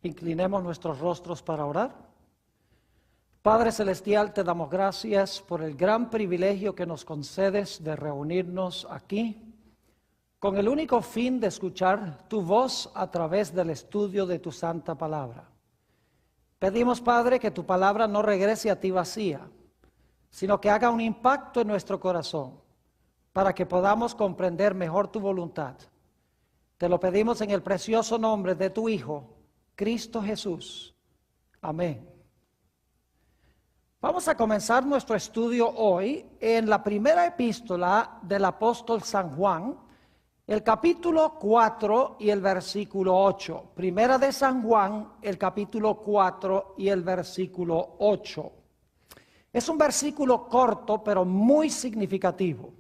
Inclinemos nuestros rostros para orar. Padre Celestial, te damos gracias por el gran privilegio que nos concedes de reunirnos aquí con el único fin de escuchar tu voz a través del estudio de tu santa palabra. Pedimos, Padre, que tu palabra no regrese a ti vacía, sino que haga un impacto en nuestro corazón para que podamos comprender mejor tu voluntad. Te lo pedimos en el precioso nombre de tu Hijo, Cristo Jesús. Amén. Vamos a comenzar nuestro estudio hoy en la primera epístola del apóstol San Juan, el capítulo 4 y el versículo 8. Primera de San Juan, el capítulo 4 y el versículo 8. Es un versículo corto, pero muy significativo.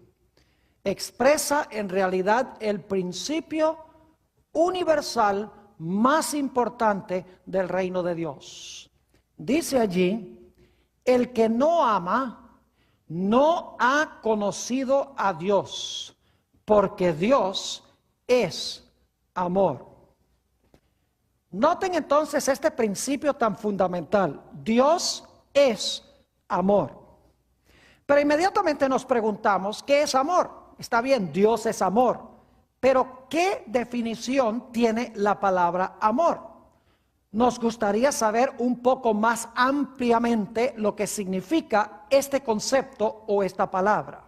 Expresa en realidad el principio universal más importante del reino de Dios. Dice allí: el que no ama no ha conocido a Dios, porque Dios es amor. Noten entonces este principio tan fundamental: Dios es amor. Pero inmediatamente nos preguntamos, ¿qué es amor? Está bien, Dios es amor, pero ¿qué definición tiene la palabra amor? Nos gustaría saber un poco más ampliamente lo que significa este concepto o esta palabra.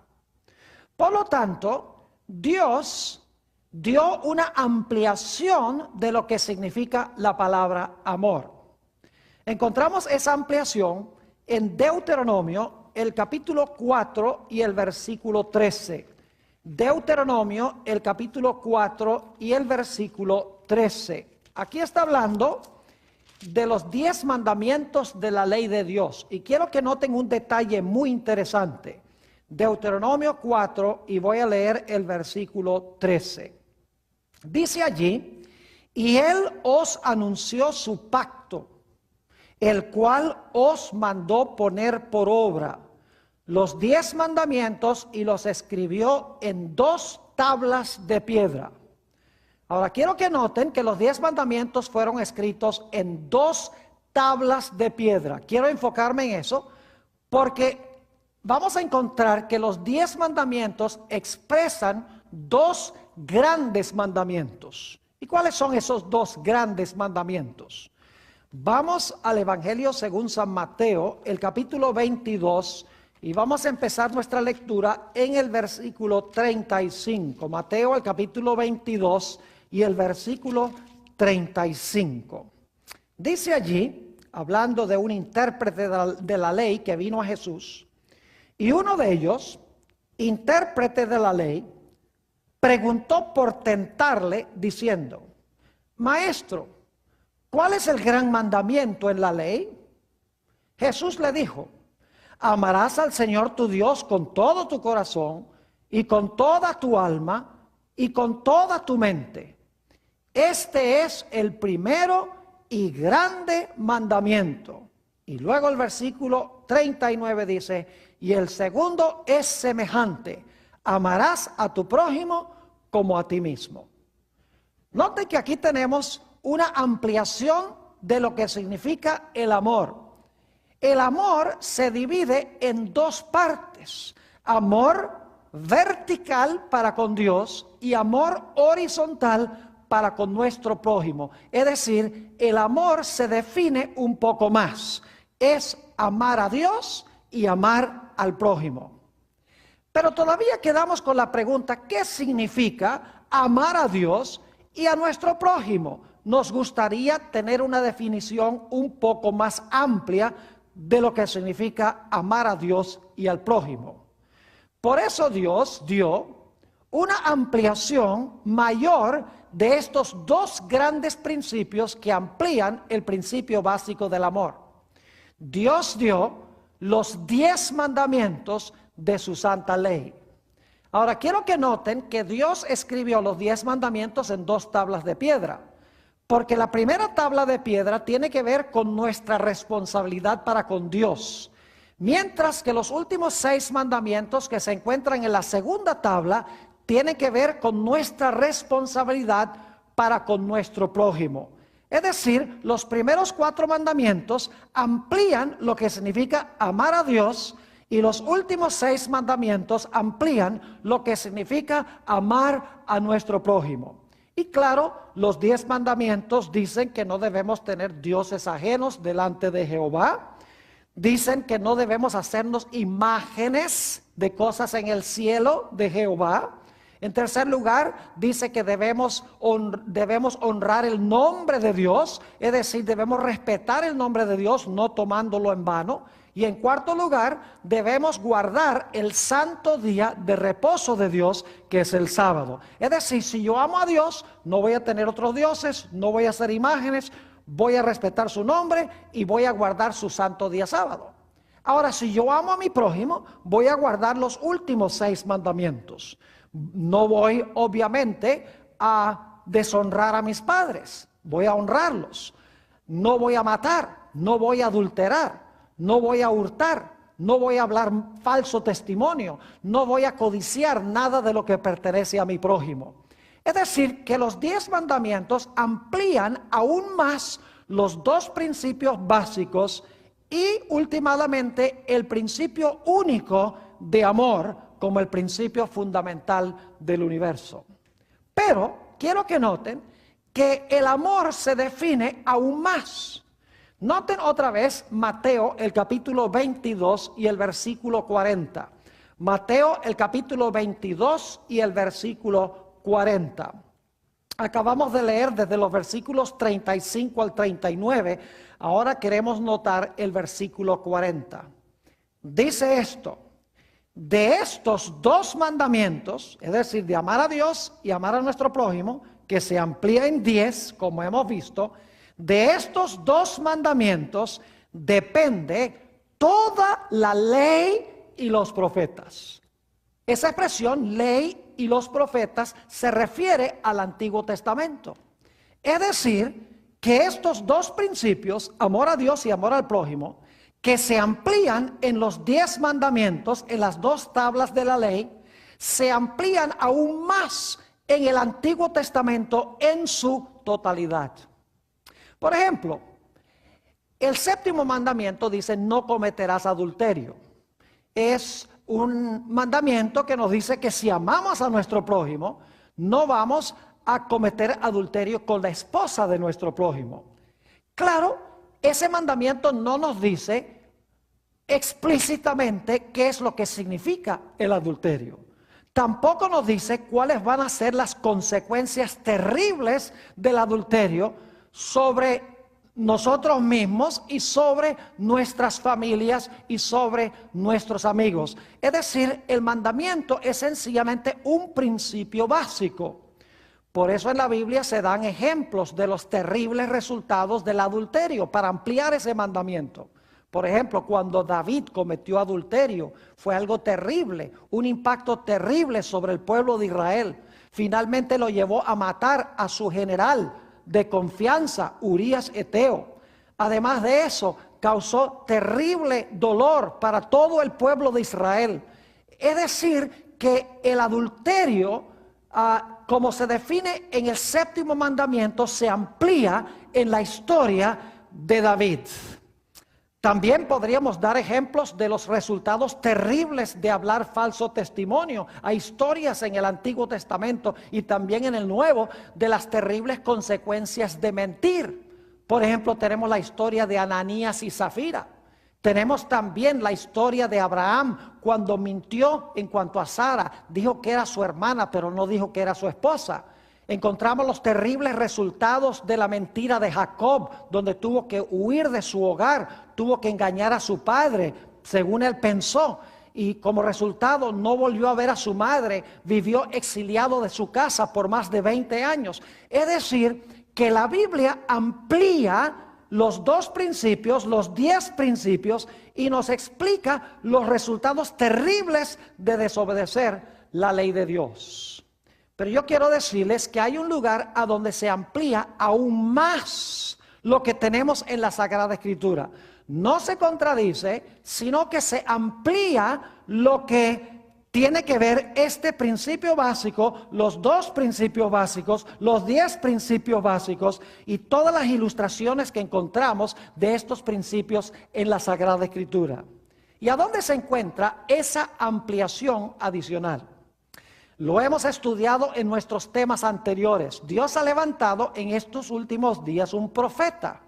Por lo tanto, Dios dio una ampliación de lo que significa la palabra amor. Encontramos esa ampliación en Deuteronomio, el capítulo 4 y el versículo 13. Deuteronomio, el capítulo 4 y el versículo 13. Aquí está hablando de los 10 mandamientos de la ley de Dios. Y quiero que noten un detalle muy interesante. Deuteronomio 4, y voy a leer el versículo 13. Dice allí: y él os anunció su pacto, el cual os mandó poner por obra los 10 mandamientos, y los escribió en 2 tablas de piedra. Ahora quiero que noten que los 10 mandamientos fueron escritos en 2 tablas de piedra. Quiero enfocarme en eso porque vamos a encontrar que los 10 mandamientos expresan 2 grandes mandamientos. ¿Y cuáles son esos 2 grandes mandamientos? Vamos al Evangelio según San Mateo, el capítulo 22, y vamos a empezar nuestra lectura en el versículo 35. Mateo, el capítulo 22 y el versículo 35. Dice allí, hablando de un intérprete de la ley que vino a Jesús, y uno de ellos, intérprete de la ley, preguntó por tentarle, diciendo: Maestro, ¿cuál es el gran mandamiento en la ley? Jesús le dijo: amarás al Señor tu Dios con todo tu corazón y con toda tu alma y con toda tu mente. Este es el primero y grande mandamiento. Y luego el versículo 39 dice: y el segundo es semejante: amarás a tu prójimo como a ti mismo. Note que aquí tenemos una ampliación de lo que significa el amor. El amor se divide en 2 partes: amor vertical para con Dios y amor horizontal para con nuestro prójimo. Es decir, el amor se define un poco más: es amar a Dios y amar al prójimo. Pero todavía quedamos con la pregunta: ¿qué significa amar a Dios y a nuestro prójimo? Nos gustaría tener una definición un poco más amplia de lo que significa amar a Dios y al prójimo. Por eso Dios dio una ampliación mayor de estos 2 grandes principios que amplían el principio básico del amor. Dios dio los 10 mandamientos de su santa ley. Ahora quiero que noten que Dios escribió los 10 mandamientos en 2 tablas de piedra. Porque la primera tabla de piedra tiene que ver con nuestra responsabilidad para con Dios. Mientras que los últimos 6 mandamientos que se encuentran en la segunda tabla tienen que ver con nuestra responsabilidad para con nuestro prójimo. Es decir, los primeros 4 mandamientos amplían lo que significa amar a Dios y los últimos 6 mandamientos amplían lo que significa amar a nuestro prójimo. Y claro, los 10 mandamientos dicen que no debemos tener dioses ajenos delante de Jehová. Dicen que no debemos hacernos imágenes de cosas en el cielo de Jehová. En tercer lugar, dice que debemos honrar el nombre de Dios, es decir, debemos respetar el nombre de Dios, no tomándolo en vano. Y en cuarto lugar, debemos guardar el santo día de reposo de Dios, que es el sábado. Es decir, si yo amo a Dios, no voy a tener otros dioses, no voy a hacer imágenes, voy a respetar su nombre y voy a guardar su santo día sábado. Ahora, si yo amo a mi prójimo, voy a guardar los últimos 6 mandamientos. No voy, obviamente, a deshonrar a mis padres. Voy a honrarlos. No voy a matar, no voy a adulterar, no voy a hurtar, no voy a hablar falso testimonio, no voy a codiciar nada de lo que pertenece a mi prójimo. Es decir, que los 10 mandamientos amplían aún más los 2 principios básicos y últimamente el principio único de amor como el principio fundamental del universo. Pero quiero que noten que el amor se define aún más. Noten otra vez Mateo el capítulo 22 y el versículo 40. Mateo el capítulo 22 y el versículo 40. Acabamos de leer desde los versículos 35 al 39. Ahora queremos notar el versículo 40. Dice esto: de estos 2 mandamientos, es decir, de amar a Dios y amar a nuestro prójimo, que se amplía en 10, como hemos visto, de estos 2 mandamientos depende toda la ley y los profetas. Esa expresión, ley y los profetas, se refiere al Antiguo Testamento. Es decir, que estos 2 principios, amor a Dios y amor al prójimo, que se amplían en los 10 mandamientos, en las 2 tablas de la ley, se amplían aún más en el Antiguo Testamento en su totalidad. Por ejemplo, el 7º mandamiento dice: no cometerás adulterio. Es un mandamiento que nos dice que si amamos a nuestro prójimo, no vamos a cometer adulterio con la esposa de nuestro prójimo. Claro, ese mandamiento no nos dice explícitamente qué es lo que significa el adulterio. Tampoco nos dice cuáles van a ser las consecuencias terribles del adulterio sobre nosotros mismos y sobre nuestras familias y sobre nuestros amigos. Es decir, el mandamiento es sencillamente un principio básico. Por eso en la Biblia se dan ejemplos de los terribles resultados del adulterio para ampliar ese mandamiento. Por ejemplo, cuando David cometió adulterio, fue algo terrible, un impacto terrible sobre el pueblo de Israel. Finalmente lo llevó a matar a su general de confianza, Urías Eteo. Además de eso, causó terrible dolor para todo el pueblo de Israel. Es decir, que el adulterio, como se define en el 7º mandamiento, se amplía en la historia de David. También podríamos dar ejemplos de los resultados terribles de hablar falso testimonio. Hay historias en el Antiguo Testamento y también en el Nuevo de las terribles consecuencias de mentir. Por ejemplo, tenemos la historia de Ananías y Zafira. Tenemos también la historia de Abraham cuando mintió en cuanto a Sara. Dijo que era su hermana, pero no dijo que era su esposa. Encontramos los terribles resultados de la mentira de Jacob, donde tuvo que huir de su hogar, tuvo que engañar a su padre, según él pensó, y como resultado no volvió a ver a su madre, vivió exiliado de su casa por más de 20 años. Es decir, que la Biblia amplía los 2 principios, los 10 principios, y nos explica los resultados terribles de desobedecer la ley de Dios. Pero yo quiero decirles que hay un lugar a donde se amplía aún más lo que tenemos en la Sagrada Escritura. No se contradice, sino que se amplía lo que tiene que ver este principio básico, los 2 principios básicos, los 10 principios básicos y todas las ilustraciones que encontramos de estos principios en la Sagrada Escritura. ¿Y a dónde se encuentra esa ampliación adicional? Lo hemos estudiado en nuestros temas anteriores. Dios ha levantado en estos últimos días un profeta.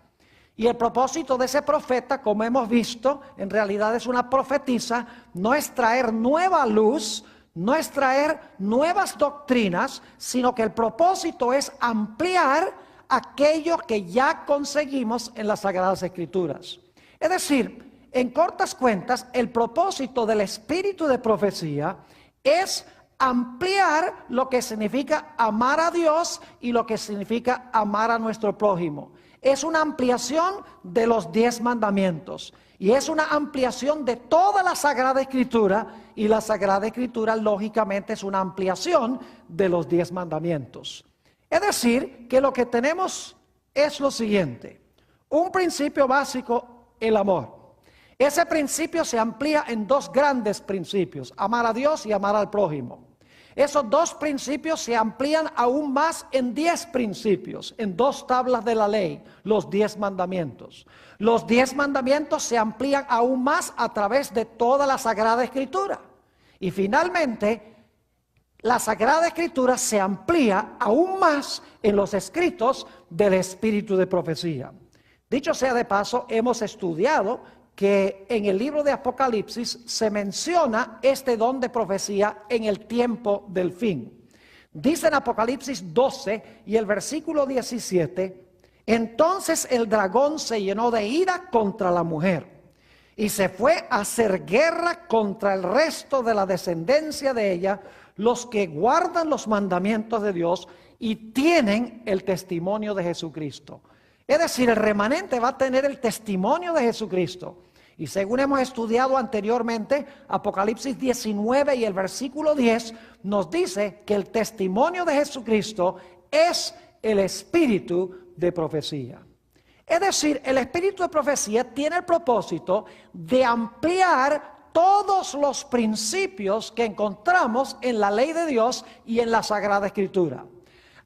Y el propósito de ese profeta, como hemos visto, en realidad es una profetisa, no es traer nueva luz, no es traer nuevas doctrinas, sino que el propósito es ampliar aquello que ya conseguimos en las Sagradas Escrituras. Es decir, en cortas cuentas, el propósito del espíritu de profecía es ampliar lo que significa amar a Dios y lo que significa amar a nuestro prójimo. Es una ampliación de los 10 mandamientos y es una ampliación de toda la Sagrada Escritura, y la Sagrada Escritura lógicamente es una ampliación de los 10 mandamientos. Es decir, que lo que tenemos es lo siguiente: un principio básico, el amor. Ese principio se amplía en 2 grandes principios: amar a Dios y amar al prójimo. Esos 2 principios se amplían aún más en 10 principios, en 2 tablas de la ley, los 10 mandamientos. Los 10 mandamientos se amplían aún más a través de toda la Sagrada Escritura. Y finalmente, la Sagrada Escritura se amplía aún más en los escritos del espíritu de profecía. Dicho sea de paso, hemos estudiado que en el libro de Apocalipsis se menciona este don de profecía en el tiempo del fin. Dice en Apocalipsis 12 y el versículo 17: entonces el dragón se llenó de ira contra la mujer y se fue a hacer guerra contra el resto de la descendencia de ella, los que guardan los mandamientos de Dios y tienen el testimonio de Jesucristo. Es decir, el remanente va a tener el testimonio de Jesucristo. Y según hemos estudiado anteriormente, Apocalipsis 19 y el versículo 10 nos dice que el testimonio de Jesucristo es el espíritu de profecía. Es decir, el espíritu de profecía tiene el propósito de ampliar todos los principios que encontramos en la ley de Dios y en la Sagrada Escritura.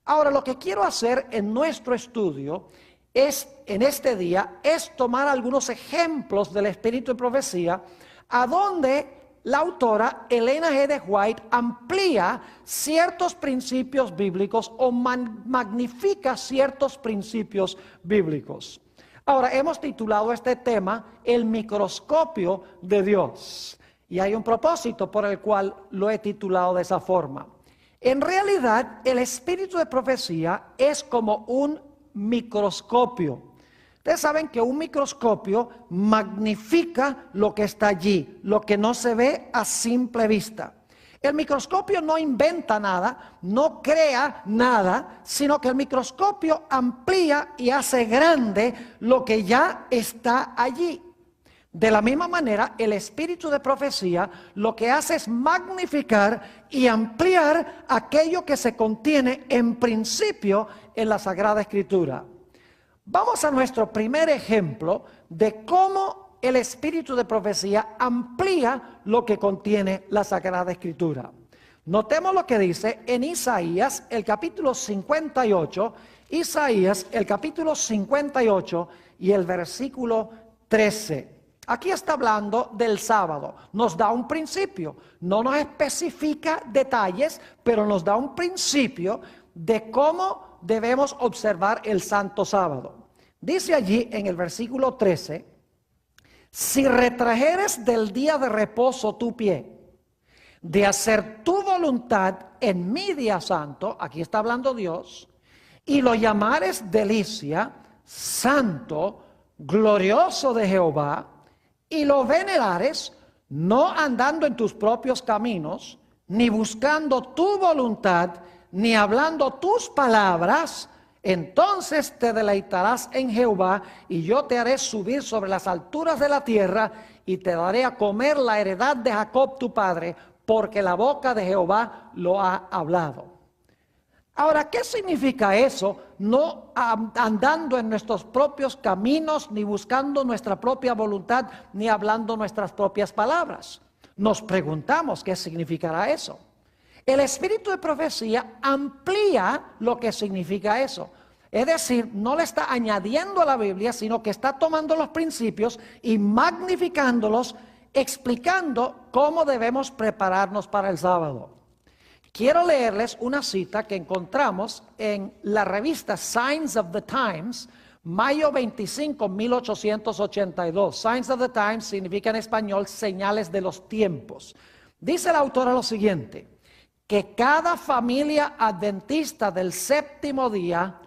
Ahora, lo que quiero hacer en nuestro estudio en este día es tomar algunos ejemplos del espíritu de profecía, a donde la autora Elena G. de White amplía ciertos principios bíblicos o magnifica ciertos principios bíblicos. Ahora, hemos titulado este tema El microscopio de Dios, y hay un propósito por el cual lo he titulado de esa forma. En realidad, el espíritu de profecía es como un microscopio. Ustedes saben que un microscopio magnifica lo que está allí, lo que no se ve a simple vista. El microscopio no inventa nada, no crea nada, sino que el microscopio amplía y hace grande lo que ya está allí. De la misma manera, el espíritu de profecía lo que hace es magnificar y ampliar aquello que se contiene en principio en la Sagrada Escritura. Vamos a nuestro primer ejemplo de cómo el espíritu de profecía amplía lo que contiene la Sagrada Escritura. Notemos lo que dice en Isaías, el capítulo 58, Isaías, el capítulo 58 y el versículo 13. Aquí está hablando del sábado, nos da un principio, no nos especifica detalles, pero nos da un principio de cómo debemos observar el santo sábado. Dice allí en el versículo 13, si retrajeres del día de reposo tu pie, de hacer tu voluntad en mi día santo, aquí está hablando Dios, y lo llamares delicia, santo, glorioso de Jehová, y lo venerares, no andando en tus propios caminos, ni buscando tu voluntad, ni hablando tus palabras, entonces te deleitarás en Jehová, y yo te haré subir sobre las alturas de la tierra, y te daré a comer la heredad de Jacob tu padre, porque la boca de Jehová lo ha hablado. Ahora, ¿qué significa eso? No andando en nuestros propios caminos, ni buscando nuestra propia voluntad, ni hablando nuestras propias palabras. nos preguntamos qué significará eso. El espíritu de profecía amplía lo que significa eso. Es decir, no le está añadiendo a la Biblia, sino que está tomando los principios y magnificándolos, explicando cómo debemos prepararnos para el sábado. Quiero leerles una cita que encontramos en la revista Signs of the Times, mayo 25, 1882. Signs of the Times significa en español señales de los tiempos. Dice la autora lo siguiente: que cada familia adventista del séptimo día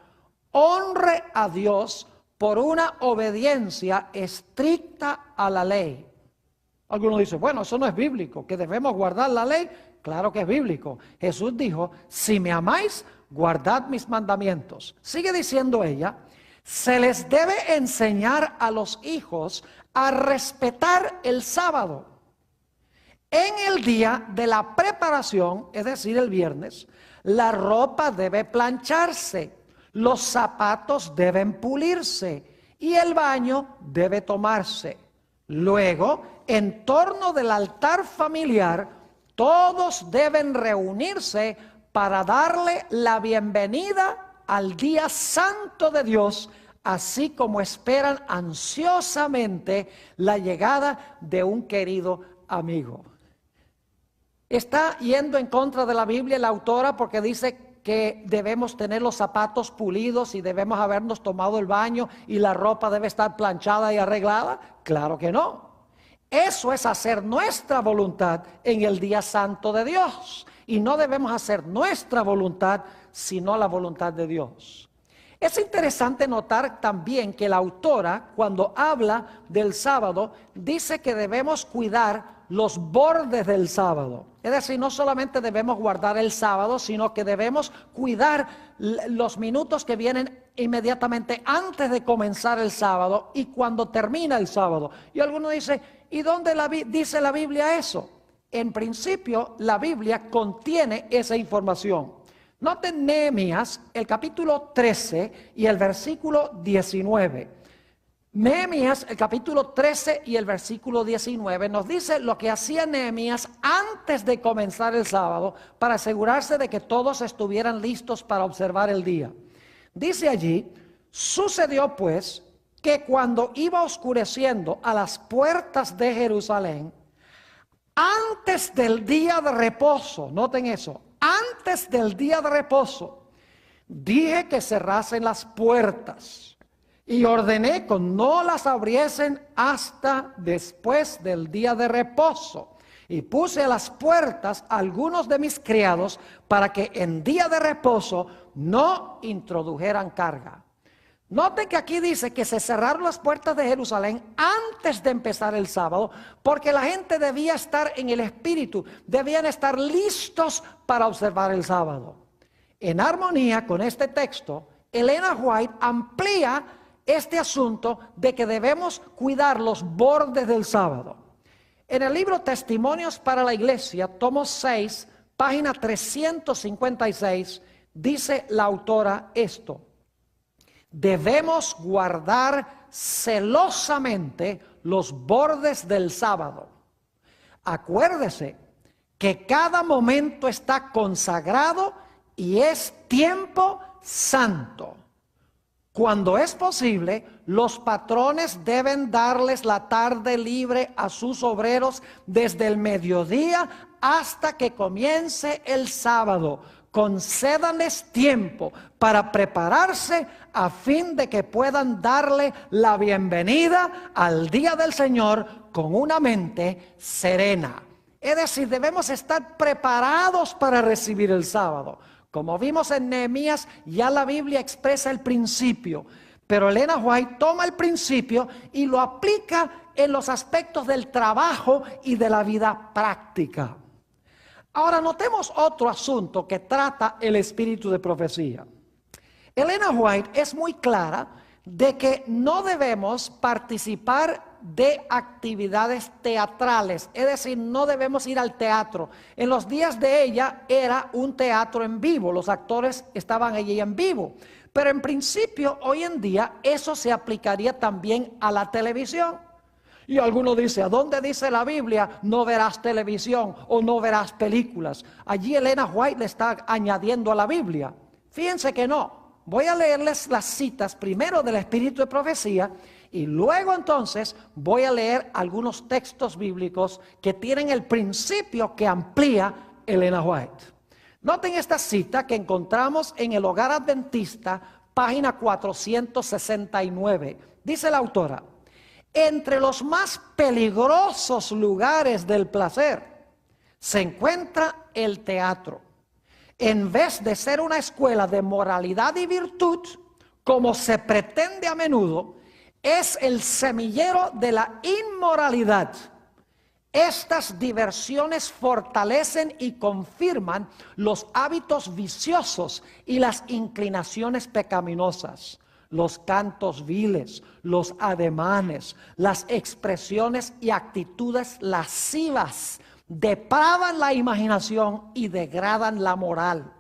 honre a Dios por una obediencia estricta a la ley. Algunos dicen, bueno, eso no es bíblico, que debemos guardar la ley. Claro que es bíblico. Jesús dijo, si me amáis, guardad mis mandamientos. Sigue diciendo ella, se les debe enseñar a los hijos a respetar el sábado. En el día de la preparación, es decir, el viernes, la ropa debe plancharse. Los zapatos deben pulirse y el baño debe tomarse. Luego, en torno del altar familiar, todos deben reunirse para darle la bienvenida al día santo de Dios, así como esperan ansiosamente la llegada de un querido amigo. Está yendo en contra de la Biblia la autora porque dice que debemos tener los zapatos pulidos y debemos habernos tomado el baño y la ropa debe estar planchada y arreglada. Claro que no. Eso es hacer nuestra voluntad en el día santo de Dios. Y no debemos hacer nuestra voluntad, sino la voluntad de Dios. Es interesante notar también que la autora, cuando habla del sábado, dice que debemos cuidar los bordes del sábado. Es decir, no solamente debemos guardar el sábado, sino que debemos cuidar los minutos que vienen inmediatamente antes de comenzar el sábado y cuando termina el sábado. Y algunos dicen, ¿y dónde dice la Biblia eso? En principio, la Biblia contiene esa información. Noten Nehemías, el capítulo 13 y el versículo 19. Nehemías, el capítulo 13 y el versículo 19 nos dice lo que hacía Nehemías antes de comenzar el sábado para asegurarse de que todos estuvieran listos para observar el día. Dice allí, sucedió pues que cuando iba oscureciendo a las puertas de Jerusalén, antes del día de reposo, noten eso, antes del día de reposo, dije que cerrasen las puertas. Y ordené que no las abriesen hasta después del día de reposo. Y puse a las puertas a algunos de mis criados para que en día de reposo no introdujeran carga. Noten que aquí dice que se cerraron las puertas de Jerusalén antes de empezar el sábado, porque la gente debía estar en el espíritu, debían estar listos para observar el sábado. En armonía con este texto, Elena White amplía este asunto de que debemos cuidar los bordes del sábado. En el libro Testimonios para la Iglesia, tomo 6, página 356, dice la autora esto: debemos guardar celosamente los bordes del sábado. Acuérdese que cada momento está consagrado y es tiempo santo. Cuando es posible, los patrones deben darles la tarde libre a sus obreros desde el mediodía hasta que comience el sábado. Concédanles tiempo para prepararse a fin de que puedan darle la bienvenida al día del Señor con una mente serena. Es decir, debemos estar preparados para recibir el sábado. Como vimos en Nehemías, ya la Biblia expresa el principio, pero Elena White toma el principio y lo aplica en los aspectos del trabajo y de la vida práctica. Ahora notemos otro asunto que trata el espíritu de profecía. Elena White es muy clara de que no debemos participar de actividades teatrales, es decir, no debemos ir al teatro. En los días de ella era un teatro en vivo, los actores estaban allí en vivo, pero en principio hoy en día eso se aplicaría también a la televisión. Y alguno dice, ¿a dónde dice la Biblia no verás televisión o no verás películas? Allí Elena White le está añadiendo a la Biblia. Fíjense que no. Voy a leerles las citas primero del Espíritu de Profecía y luego entonces voy a leer algunos textos bíblicos que tienen el principio que amplía Elena White. Noten esta cita que encontramos en el Hogar Adventista, página 469. Dice la autora: entre los más peligrosos lugares del placer se encuentra el teatro. En vez de ser una escuela de moralidad y virtud, como se pretende a menudo, es el semillero de la inmoralidad. Estas diversiones fortalecen y confirman los hábitos viciosos y las inclinaciones pecaminosas. Los cantos viles, los ademanes, las expresiones y actitudes lascivas depravan la imaginación y degradan la moral.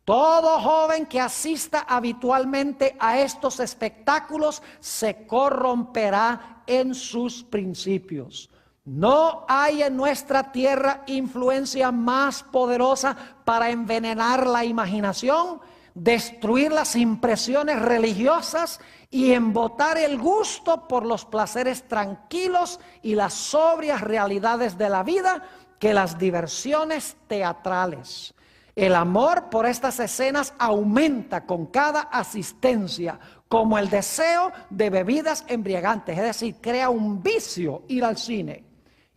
Todo joven que asista habitualmente a estos espectáculos se corromperá en sus principios. No hay en nuestra tierra influencia más poderosa para envenenar la imaginación, destruir las impresiones religiosas y embotar el gusto por los placeres tranquilos y las sobrias realidades de la vida que las diversiones teatrales. El amor por estas escenas aumenta con cada asistencia, como el deseo de bebidas embriagantes, es decir, crea un vicio ir al cine.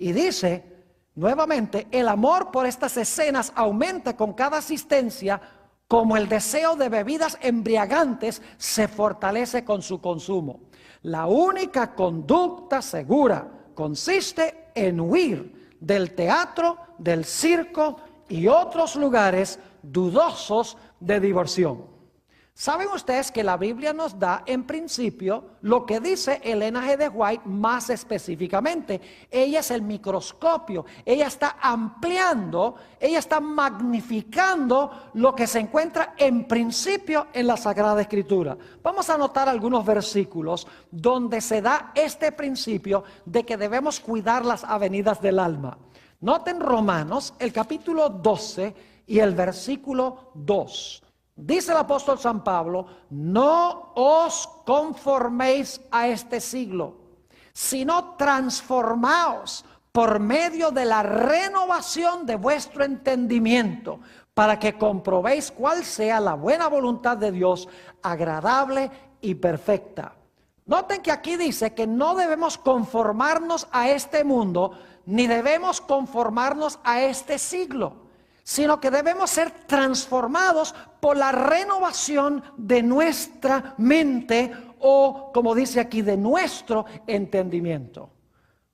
Y dice nuevamente, el amor por estas escenas aumenta con cada asistencia, como el deseo de bebidas embriagantes se fortalece con su consumo. La única conducta segura consiste en huir del teatro, del circo y otros lugares dudosos de diversión. ¿Saben ustedes que la Biblia nos da en principio lo que dice Elena G. de White más específicamente? Ella es el microscopio, ella está ampliando, ella está magnificando lo que se encuentra en principio en la Sagrada Escritura. Vamos a anotar algunos versículos donde se da este principio de que debemos cuidar las avenidas del alma. Noten Romanos, el capítulo 12 y el versículo 2. Dice el apóstol San Pablo, no os conforméis a este siglo, sino transformaos por medio de la renovación de vuestro entendimiento, para que comprobéis cuál sea la buena voluntad de Dios, agradable y perfecta. Noten que aquí dice que no debemos conformarnos a este mundo, ni debemos conformarnos a este siglo, sino que debemos ser transformados por la renovación de nuestra mente, o como dice aquí, de nuestro entendimiento.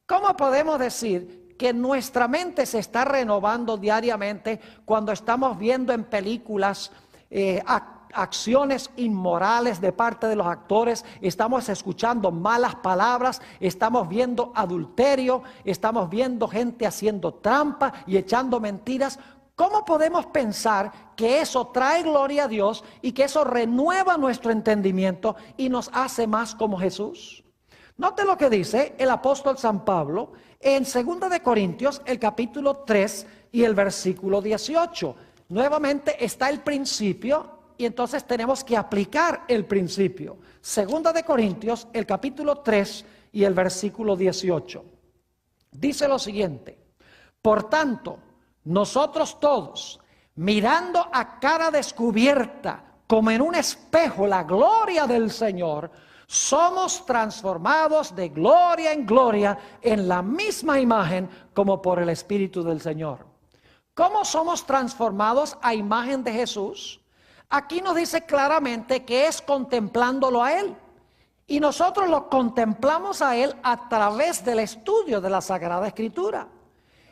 ¿Cómo podemos decir que nuestra mente se está renovando diariamente cuando estamos viendo en películas acciones inmorales de parte de los actores, estamos escuchando malas palabras, estamos viendo adulterio, estamos viendo gente haciendo trampa y echando mentiras? ¿Cómo podemos pensar que eso trae gloria a Dios y que eso renueva nuestro entendimiento y nos hace más como Jesús? Note lo que dice el apóstol San Pablo en 2 de Corintios, el capítulo 3 y el versículo 18. Nuevamente está el principio y entonces tenemos que aplicar el principio. 2 de Corintios, el capítulo 3 y el versículo 18. Dice lo siguiente: por tanto, nosotros todos, mirando a cara descubierta, como en un espejo, la gloria del Señor, somos transformados de gloria en gloria en la misma imagen como por el Espíritu del Señor. ¿Cómo somos transformados a imagen de Jesús? Aquí nos dice claramente que es contemplándolo a Él. Y nosotros lo contemplamos a Él a través del estudio de la Sagrada Escritura.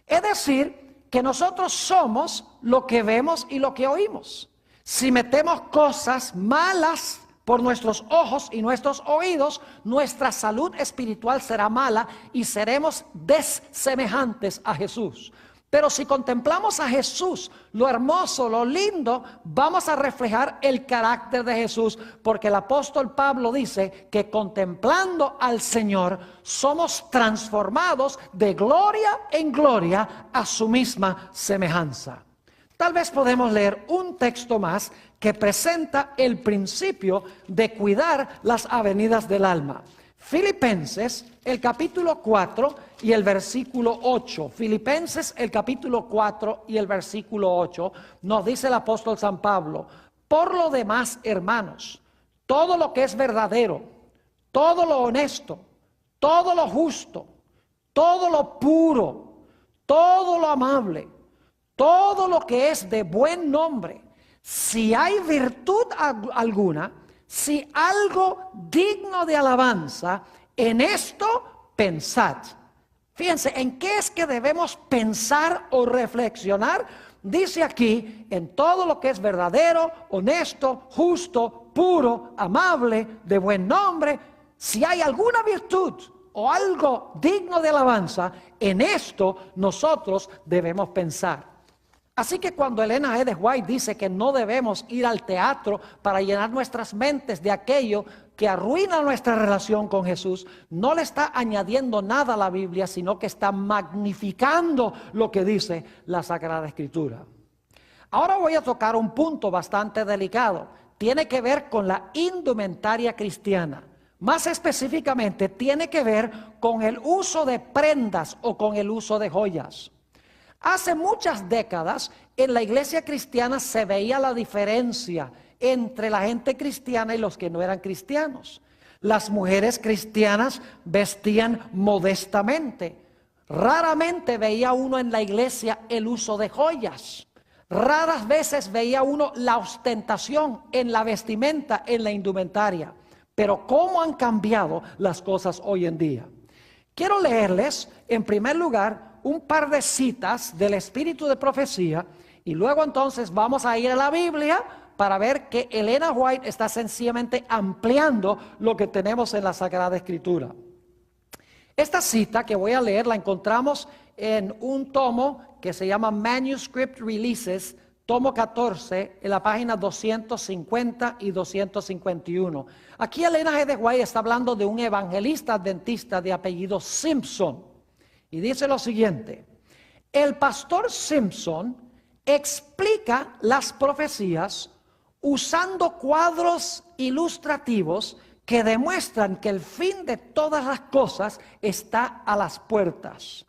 Es decir, que nosotros somos lo que vemos y lo que oímos. Si metemos cosas malas por nuestros ojos y nuestros oídos, nuestra salud espiritual será mala y seremos desemejantes a Jesús. Pero si contemplamos a Jesús, lo hermoso, lo lindo, vamos a reflejar el carácter de Jesús, porque el apóstol Pablo dice que contemplando al Señor somos transformados de gloria en gloria a su misma semejanza. Tal vez podemos leer un texto más que presenta el principio de cuidar las avenidas del alma. Filipenses, el capítulo 4 y el versículo 8. Filipenses, el capítulo 4 y el versículo 8, nos dice el apóstol San Pablo: por lo demás, hermanos, todo lo que es verdadero, todo lo honesto, todo lo justo, todo lo puro, todo lo amable, todo lo que es de buen nombre, si hay virtud alguna, si algo digno de alabanza, en esto pensad. Fíjense, ¿en qué es que debemos pensar o reflexionar? Dice aquí, en todo lo que es verdadero, honesto, justo, puro, amable, de buen nombre, si hay alguna virtud o algo digno de alabanza, en esto nosotros debemos pensar. Así que cuando Elena G. de White dice que no debemos ir al teatro para llenar nuestras mentes de aquello que arruina nuestra relación con Jesús, no le está añadiendo nada a la Biblia, sino que está magnificando lo que dice la Sagrada Escritura. Ahora voy a tocar un punto bastante delicado. Tiene que ver con la indumentaria cristiana. Más específicamente, tiene que ver con el uso de prendas o con el uso de joyas. Hace muchas décadas en la iglesia cristiana se veía la diferencia entre la gente cristiana y los que no eran cristianos. Las mujeres cristianas vestían modestamente. Raramente veía uno en la iglesia el uso de joyas. Raras veces veía uno la ostentación en la vestimenta, en la indumentaria. Pero ¿cómo han cambiado las cosas hoy en día? Quiero leerles, en primer lugar, un par de citas del espíritu de profecía, y luego entonces vamos a ir a la Biblia para ver que Elena White está sencillamente ampliando lo que tenemos en la Sagrada Escritura. Esta cita que voy a leer la encontramos en un tomo que se llama Manuscript Releases, tomo 14, en la página 250 y 251. Aquí Elena G. de White está hablando de un evangelista adventista de apellido Simpson. Y dice lo siguiente: el pastor Simpson explica las profecías usando cuadros ilustrativos que demuestran que el fin de todas las cosas está a las puertas.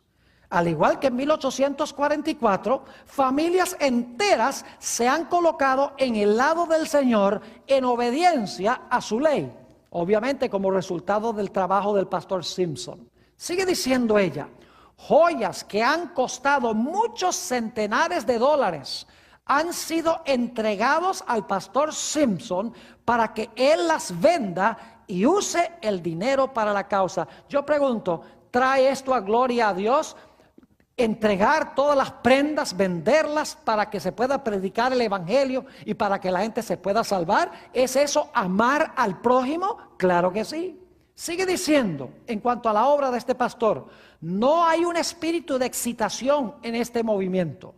Al igual que en 1844, familias enteras se han colocado en el lado del Señor en obediencia a su ley, obviamente como resultado del trabajo del pastor Simpson. Sigue diciendo ella: joyas que han costado muchos centenares de dólares han sido entregados al pastor Simpson para que él las venda y use el dinero para la causa. Yo pregunto, ¿trae esto a gloria a Dios? Entregar todas las prendas, venderlas para que se pueda predicar el evangelio y para que la gente se pueda salvar. ¿Es eso amar al prójimo? Claro que sí. Sigue diciendo, en cuanto a la obra de este pastor, no hay un espíritu de excitación en este movimiento.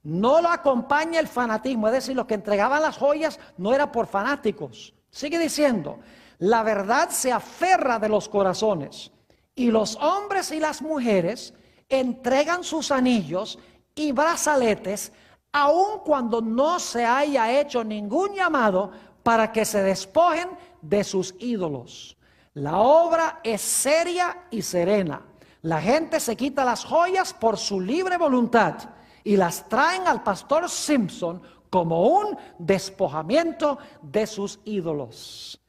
No lo acompaña el fanatismo, es decir, los que entregaban las joyas no era por fanáticos. Sigue diciendo, la verdad se aferra de los corazones y los hombres y las mujeres entregan sus anillos y brazaletes aun cuando no se haya hecho ningún llamado para que se despojen de sus ídolos. La obra es seria y serena. La gente se quita las joyas por su libre voluntad y las traen al pastor Simpson como un despojamiento de sus ídolos.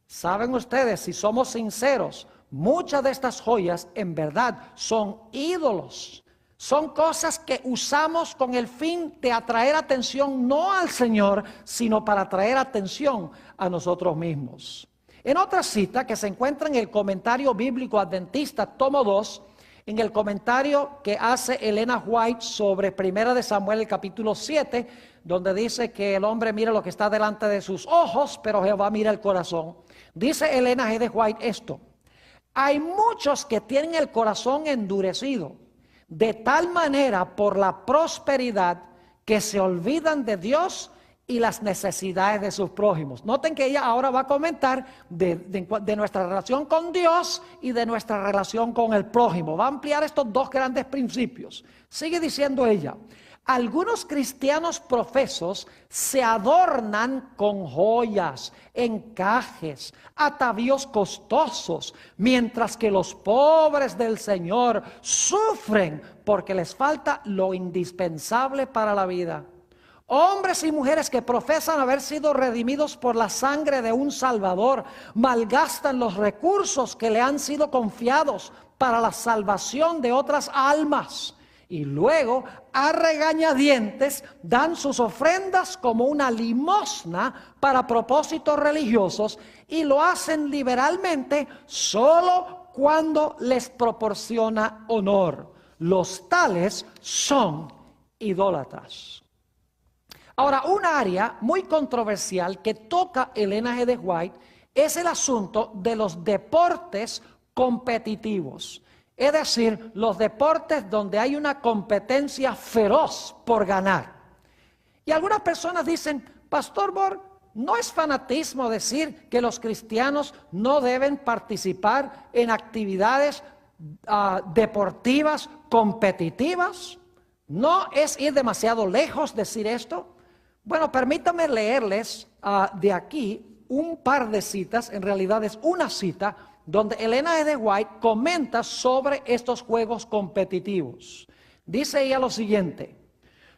¿Saben ustedes, si somos sinceros, muchas de estas joyas en verdad son ídolos? Son cosas que usamos con el fin de atraer atención no al Señor, sino para atraer atención a nosotros mismos. En otra cita que se encuentra en el comentario bíblico adventista, tomo 2, en el comentario que hace Elena White sobre 1 de Samuel, el capítulo 7, donde dice que el hombre mira lo que está delante de sus ojos, pero Jehová mira el corazón. Dice Elena G. de White esto: hay muchos que tienen el corazón endurecido, de tal manera por la prosperidad que se olvidan de Dios y las necesidades de sus prójimos. Noten que ella ahora va a comentar de nuestra relación con Dios y de nuestra relación con el prójimo. Va a ampliar estos dos grandes principios. Sigue diciendo ella: algunos cristianos profesos se adornan con joyas, encajes, atavíos costosos, mientras que los pobres del Señor sufren porque les falta lo indispensable para la vida. Hombres y mujeres que profesan haber sido redimidos por la sangre de un Salvador malgastan los recursos que le han sido confiados para la salvación de otras almas. Y luego, a regañadientes, dan sus ofrendas como una limosna para propósitos religiosos y lo hacen liberalmente solo cuando les proporciona honor. Los tales son idólatras. Ahora, un área muy controversial que toca Elena G. de White es el asunto de los deportes competitivos. Es decir, los deportes donde hay una competencia feroz por ganar. Y algunas personas dicen: Pastor Borg, ¿no es fanatismo decir que los cristianos no deben participar en actividades deportivas competitivas? ¿No es ir demasiado lejos decir esto? Bueno, permítame leerles de aquí un par de citas, en realidad es una cita, donde Elena G. de White comenta sobre estos juegos competitivos. Dice ella lo siguiente: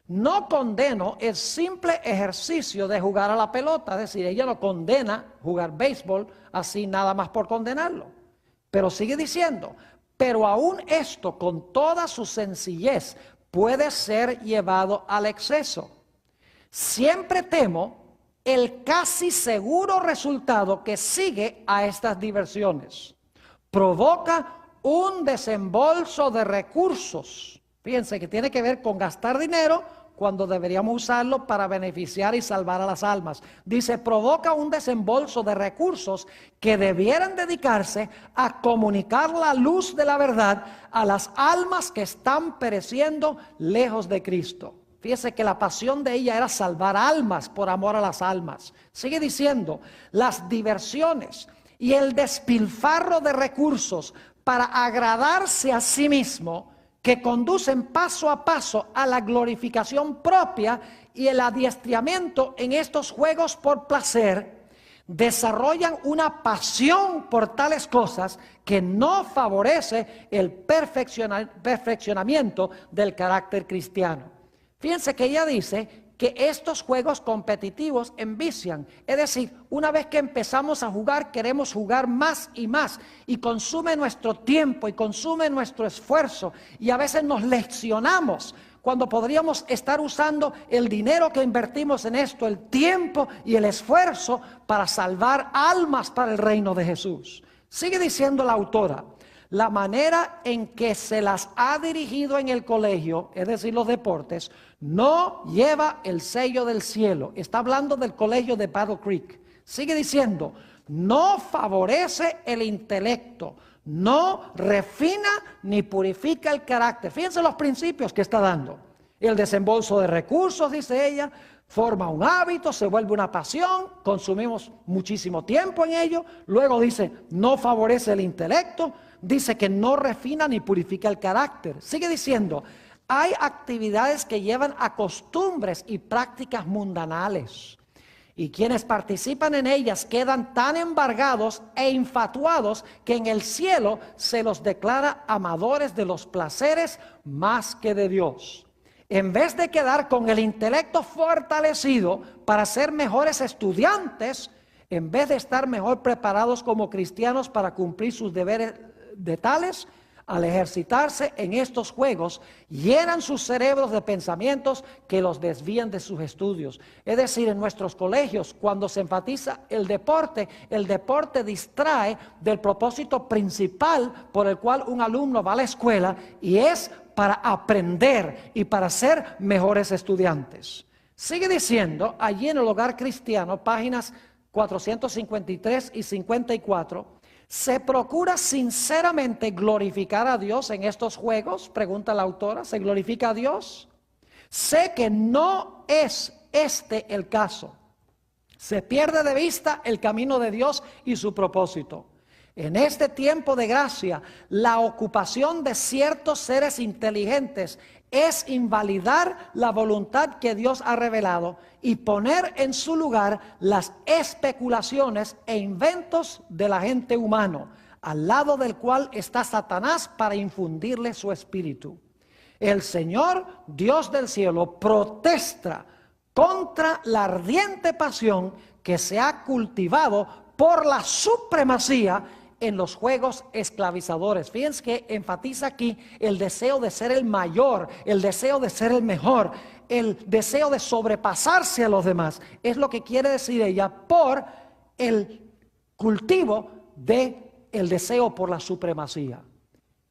no condeno el simple ejercicio de jugar a la pelota, es decir, ella no condena jugar béisbol así nada más por condenarlo. Pero sigue diciendo: pero aún esto con toda su sencillez puede ser llevado al exceso. Siempre temo el casi seguro resultado que sigue a estas diversiones. Provoca un desembolso de recursos. Fíjense que tiene que ver con gastar dinero cuando deberíamos usarlo para beneficiar y salvar a las almas. Dice: provoca un desembolso de recursos que debieran dedicarse a comunicar la luz de la verdad a las almas que están pereciendo lejos de Cristo. Fíjese que la pasión de ella era salvar almas por amor a las almas. Sigue diciendo: las diversiones y el despilfarro de recursos para agradarse a sí mismo, que conducen paso a paso a la glorificación propia y el adiestramiento en estos juegos por placer, desarrollan una pasión por tales cosas que no favorece el perfeccionamiento del carácter cristiano. Fíjense que ella dice que estos juegos competitivos envician. Es decir, una vez que empezamos a jugar, queremos jugar más y consume nuestro tiempo y consume nuestro esfuerzo. Y a veces nos lesionamos cuando podríamos estar usando el dinero que invertimos en esto, el tiempo y el esfuerzo para salvar almas para el reino de Jesús. Sigue diciendo la autora: la manera en que se las ha dirigido en el colegio, es decir, los deportes, no lleva el sello del cielo. Está hablando del colegio de Battle Creek. Sigue diciendo: no favorece el intelecto, no refina ni purifica el carácter. Fíjense los principios que está dando. El desembolso de recursos, dice ella, forma un hábito, se vuelve una pasión, consumimos muchísimo tiempo en ello. Luego dice: no favorece el intelecto. Dice que no refina ni purifica el carácter. Sigue diciendo: hay actividades que llevan a costumbres y prácticas mundanales, y quienes participan en ellas quedan tan embargados e infatuados que en el cielo se los declara amadores de los placeres más que de Dios. En vez de quedar con el intelecto fortalecido para ser mejores estudiantes, en vez de estar mejor preparados como cristianos para cumplir sus deberes de tales, al ejercitarse en estos juegos, llenan sus cerebros de pensamientos que los desvían de sus estudios. Es decir, en nuestros colegios, cuando se enfatiza el deporte distrae del propósito principal por el cual un alumno va a la escuela, y es para aprender y para ser mejores estudiantes. Sigue diciendo allí en el Hogar Cristiano, páginas 453 y 54, ¿Se procura sinceramente glorificar a Dios en estos juegos? Pregunta la autora. ¿Se glorifica a Dios? Sé que no es este el caso. Se pierde de vista el camino de Dios y su propósito. En este tiempo de gracia, la ocupación de ciertos seres inteligentes es invalidar la voluntad que Dios ha revelado y poner en su lugar las especulaciones e inventos de la gente humano, al lado del cual está Satanás para infundirle su espíritu. El Señor, Dios del cielo, protesta contra la ardiente pasión que se ha cultivado por la supremacía en los juegos esclavizadores. Fíjense que enfatiza aquí el deseo de ser el mayor, el deseo de ser el mejor, el deseo de sobrepasarse a los demás. Es lo que quiere decir ella por el cultivo del deseo por la supremacía.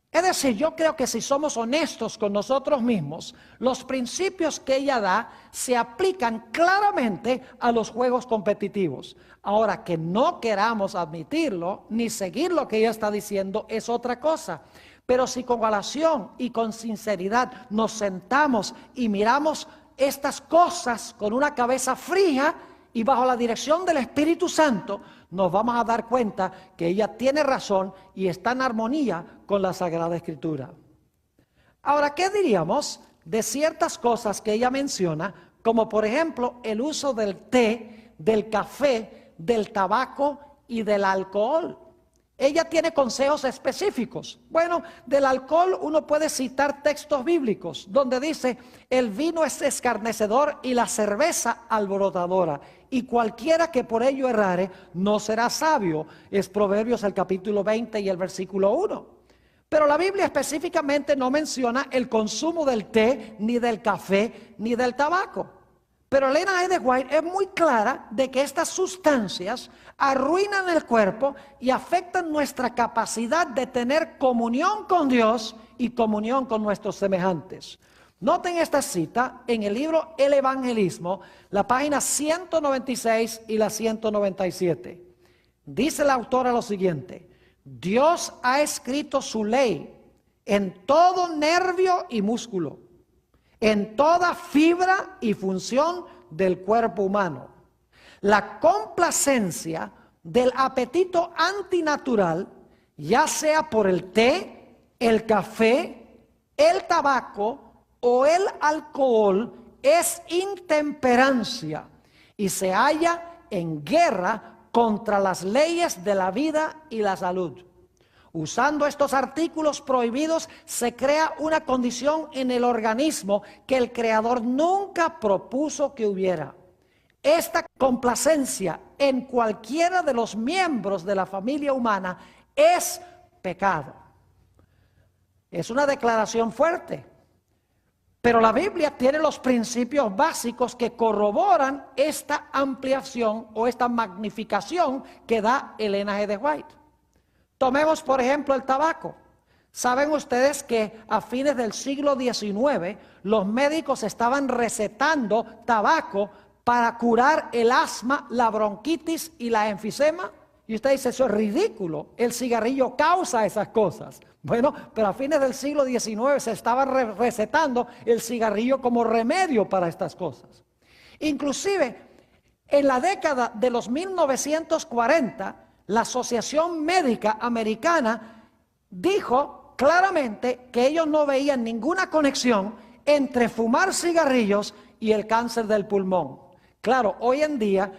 Es decir, yo creo que si somos honestos con nosotros mismos, los principios que ella da se aplican claramente a los juegos competitivos. Ahora, que no queramos admitirlo ni seguir lo que ella está diciendo es otra cosa. Pero si con oración y con sinceridad nos sentamos y miramos estas cosas con una cabeza fría y bajo la dirección del Espíritu Santo, nos vamos a dar cuenta que ella tiene razón y está en armonía con la Sagrada Escritura. Ahora, ¿qué diríamos de ciertas cosas que ella menciona, como por ejemplo el uso del té, del café, del tabaco y del alcohol? Ella tiene consejos específicos. Bueno, del alcohol uno puede citar textos bíblicos donde dice: el vino es escarnecedor y la cerveza alborotadora, y cualquiera que por ello errare no será sabio. Es Proverbios el capítulo 20 y el versículo 1. Pero la Biblia específicamente no menciona el consumo del té, ni del café, ni del tabaco. Pero Ellen G. de White es muy clara de que estas sustancias arruinan el cuerpo y afectan nuestra capacidad de tener comunión con Dios y comunión con nuestros semejantes. Noten esta cita en el libro El Evangelismo, la página 196 y la 197. Dice la autora lo siguiente: Dios ha escrito su ley en todo nervio y músculo, en toda fibra y función del cuerpo humano. La complacencia del apetito antinatural, ya sea por el té, el café, el tabaco o el alcohol, es intemperancia y se halla en guerra contra las leyes de la vida y la salud. Usando estos artículos prohibidos se crea una condición en el organismo que el Creador nunca propuso que hubiera. Esta complacencia en cualquiera de los miembros de la familia humana es pecado. Es una declaración fuerte, pero la Biblia tiene los principios básicos que corroboran esta ampliación o esta magnificación que da Ellen G. de White. Tomemos por ejemplo el tabaco. ¿Saben ustedes que a fines del siglo XIX los médicos estaban recetando tabaco para curar el asma, la bronquitis y la enfisema? Y usted dice: eso es ridículo, el cigarrillo causa esas cosas. Bueno, pero a fines del siglo XIX se estaba recetando el cigarrillo como remedio para estas cosas. Inclusive en la década de los 1940, la Asociación Médica Americana dijo claramente que ellos no veían ninguna conexión entre fumar cigarrillos y el cáncer del pulmón. Claro, hoy en día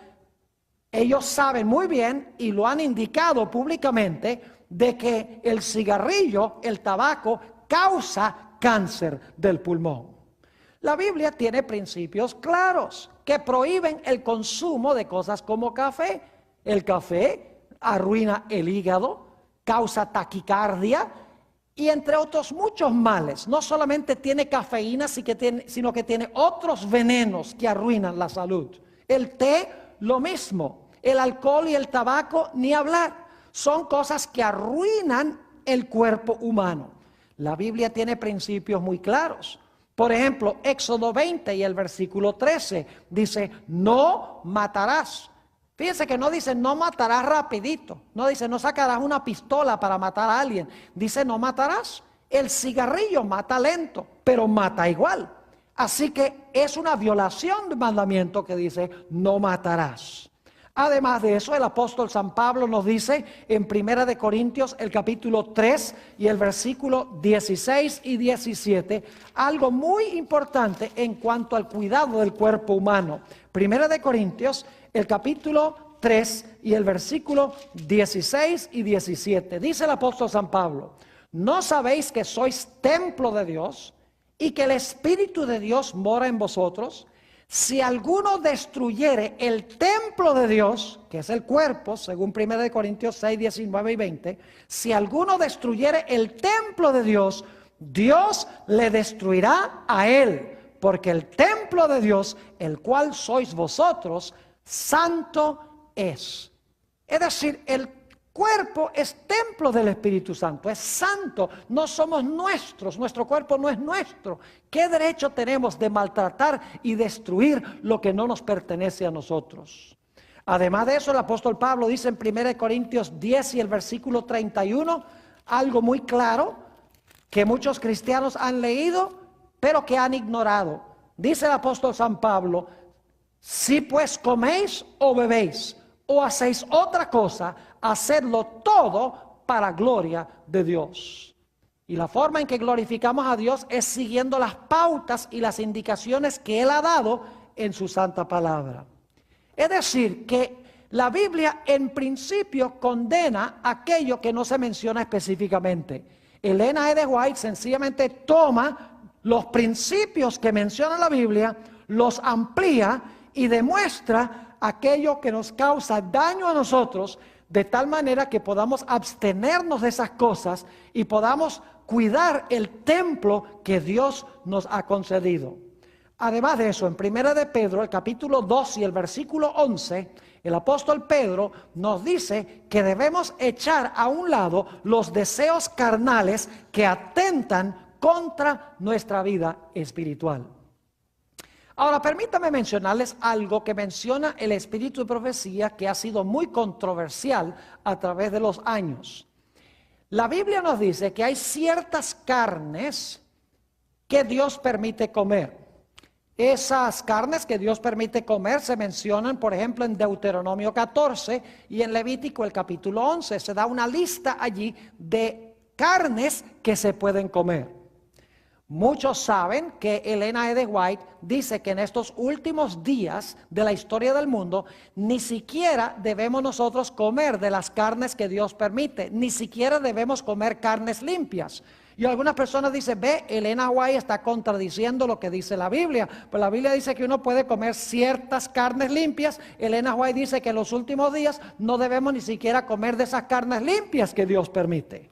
ellos saben muy bien y lo han indicado públicamente de que el cigarrillo, el tabaco, causa cáncer del pulmón. La Biblia tiene principios claros que prohíben el consumo de cosas como café. El café arruina el hígado, causa taquicardia y entre otros muchos males. No solamente tiene cafeína, sino que tiene otros venenos que arruinan la salud. El té, lo mismo. El alcohol y el tabaco, ni hablar. Son cosas que arruinan el cuerpo humano. La Biblia tiene principios muy claros. Por ejemplo, Éxodo 20 y el versículo 13 dice: no matarás. Fíjense que no dice no matarás rapidito, no dice no sacarás una pistola para matar a alguien, dice no matarás. El cigarrillo mata lento, pero mata igual. Así que es una violación del mandamiento que dice no matarás. Además de eso, el apóstol San Pablo nos dice en 1 Corintios el capítulo 3 y el versículo 16 y 17, algo muy importante en cuanto al cuidado del cuerpo humano. 1 Corintios el capítulo 3 y el versículo 16 y 17. Dice el apóstol San Pablo: ¿no sabéis que sois templo de Dios y que el Espíritu de Dios mora en vosotros? Si alguno destruyere el templo de Dios, que es el cuerpo, según 1 Corintios 6, 19 y 20, si alguno destruyere el templo de Dios, Dios le destruirá a él, porque el templo de Dios, el cual sois vosotros, santo es. Es decir, el cuerpo es templo del Espíritu Santo, es santo, no somos nuestros, nuestro cuerpo no es nuestro. ¿Qué derecho tenemos de maltratar y destruir lo que no nos pertenece a nosotros? Además de eso, el apóstol Pablo dice en 1 Corintios 10 y el versículo 31, algo muy claro que muchos cristianos han leído, pero que han ignorado. Dice el apóstol San Pablo: si pues coméis o bebéis o hacéis otra cosa, hacedlo todo para gloria de Dios. Y la forma en que glorificamos a Dios es siguiendo las pautas y las indicaciones que Él ha dado en su santa palabra. Es decir, que la Biblia en principio condena aquello que no se menciona específicamente. Elena G. White sencillamente toma los principios que menciona la Biblia, los amplía y demuestra aquello que nos causa daño a nosotros, de tal manera que podamos abstenernos de esas cosas y podamos cuidar el templo que Dios nos ha concedido. Además de eso, en 1 de Pedro, el capítulo 2 y el versículo 11, el apóstol Pedro nos dice que debemos echar a un lado los deseos carnales que atentan contra nuestra vida espiritual. Ahora, permítame mencionarles algo que menciona el espíritu de profecía, que ha sido muy controversial a través de los años. La Biblia nos dice que hay ciertas carnes que Dios permite comer. Esas carnes que Dios permite comer se mencionan, por ejemplo, en Deuteronomio 14 y en Levítico el capítulo 11. Se da una lista allí de carnes que se pueden comer. Muchos saben que Elena G. White dice que en estos últimos días de la historia del mundo, ni siquiera debemos nosotros comer de las carnes que Dios permite, ni siquiera debemos comer carnes limpias. Y algunas personas dicen: ve, Elena White está contradiciendo lo que dice la Biblia. Pues la Biblia dice que uno puede comer ciertas carnes limpias. Elena White dice que en los últimos días no debemos ni siquiera comer de esas carnes limpias que Dios permite.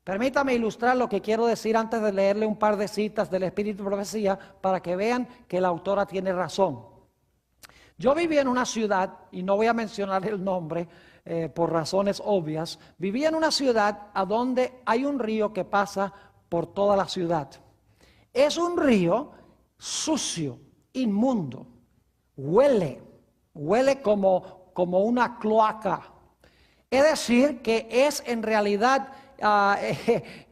Permítame ilustrar lo que quiero decir antes de leerle un par de citas del Espíritu de Profecía para que vean que la autora tiene razón. Yo viví en una ciudad, y no voy a mencionar el nombre por razones obvias, viví en una ciudad a donde hay un río que pasa por toda la ciudad. Es un río sucio, inmundo, huele como una cloaca. Es decir, que es en realidad...